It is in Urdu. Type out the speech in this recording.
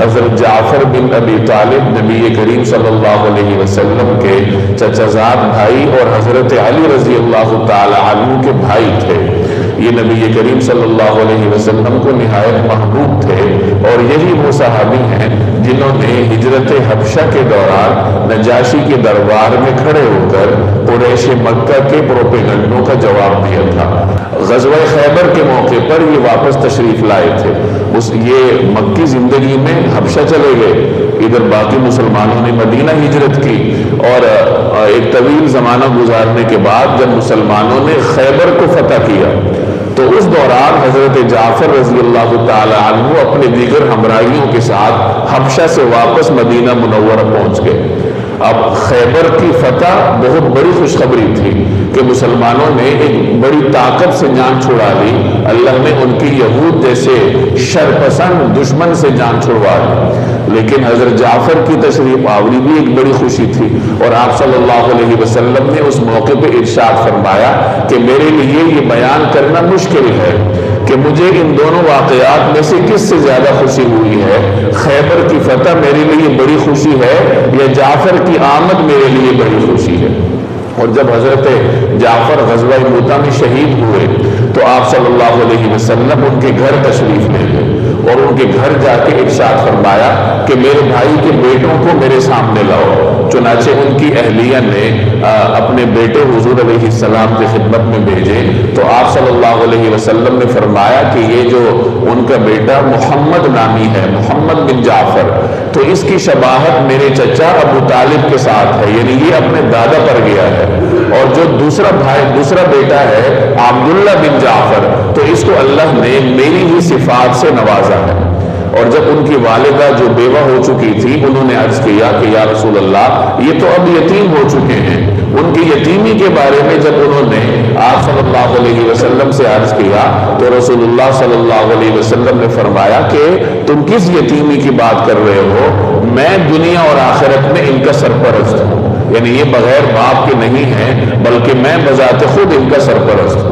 حضرت جعفر بن ابی طالب نبی کریم صلی اللہ علیہ وسلم کے چچا زاد بھائی اور حضرت علی رضی اللہ تعالی عنہ کے بھائی تھے۔ یہ نبی کریم صلی اللہ علیہ وسلم کو نہایت محبوب تھے، اور یہی وہ صحابی ہیں جنہوں نے ہجرت حبشہ کے دوران نجاشی کے دربار میں کھڑے ہو کر قریش مکہ کے پروپیگنڈوں کا جواب دیا تھا۔ غزوہ خیبر کے موقع پر یہ واپس تشریف لائے تھے۔ یہ مکی زندگی میں حبشہ چلے گئے، ادھر باقی مسلمانوں نے مدینہ ہجرت کی، اور ایک طویل زمانہ گزارنے کے بعد جب مسلمانوں نے خیبر کو فتح کیا تو اس دوران حضرت جعفر رضی اللہ تعالی عنہ اپنے دیگر ہمراہیوں کے ساتھ حبشہ سے واپس مدینہ منورہ پہنچ گئے۔ اب خیبر کی فتح بہت بڑی خوشخبری تھی کہ مسلمانوں نے ایک بڑی طاقت سے جان چھڑا لی، اللہ نے ان کی یہود جیسے شرپسند دشمن سے جان چھڑوا لی۔ لیکن حضرت جعفر کی تشریف آوری بھی ایک بڑی خوشی تھی، اور آپ صلی اللہ علیہ وسلم نے اس موقع پہ ارشاد فرمایا کہ میرے لیے یہ بیان کرنا مشکل ہے کہ مجھے ان دونوں واقعات میں سے کس سے زیادہ خوشی ہوئی ہے، خیبر کی فتح میرے لیے بڑی خوشی ہے یا جعفر کی آمد میرے لیے بڑی خوشی ہے۔ اور جب حضرت جعفر غزوہ موتا میں شہید ہوئے تو آپ صلی اللہ علیہ وسلم ان کے گھر تشریف لے گئے، اور ان کے گھر جا کے ارشاد فرمایا کہ میرے بھائی کے بیٹوں کو میرے سامنے لاؤ۔ چنانچہ ان کی اہلیہ نے اپنے بیٹے حضور علیہ السلام کی خدمت میں بھیجے، تو آپ صلی اللہ علیہ وسلم نے فرمایا کہ یہ جو ان کا بیٹا محمد نامی ہے، محمد بن جعفر، تو اس کی شباہت میرے چچا ابو طالب کے ساتھ ہے، یعنی یہ اپنے دادا پر گیا ہے۔ اور جو دوسرا بیٹا ہے عبداللہ بن جعفر، تو اس کو اللہ نے میری ہی صفات سے نوازا ہے۔ اور جب ان کی والدہ جو بیوہ ہو چکی تھی، انہوں نے عرض کیا کہ یا رسول اللہ یہ تو اب یتیم ہو چکے ہیں۔ ان کی یتیمی کے بارے میں جب انہوں نے آپ صلی اللہ علیہ وسلم سے عرض کیا تو رسول اللہ صلی اللہ علیہ وسلم نے فرمایا کہ تم کس یتیمی کی بات کر رہے ہو؟ میں دنیا اور آخرت میں ان کا سرپرست ہوں، یعنی یہ بغیر باپ کے نہیں ہیں بلکہ میں بذات خود ان کا سرپرست ہوں۔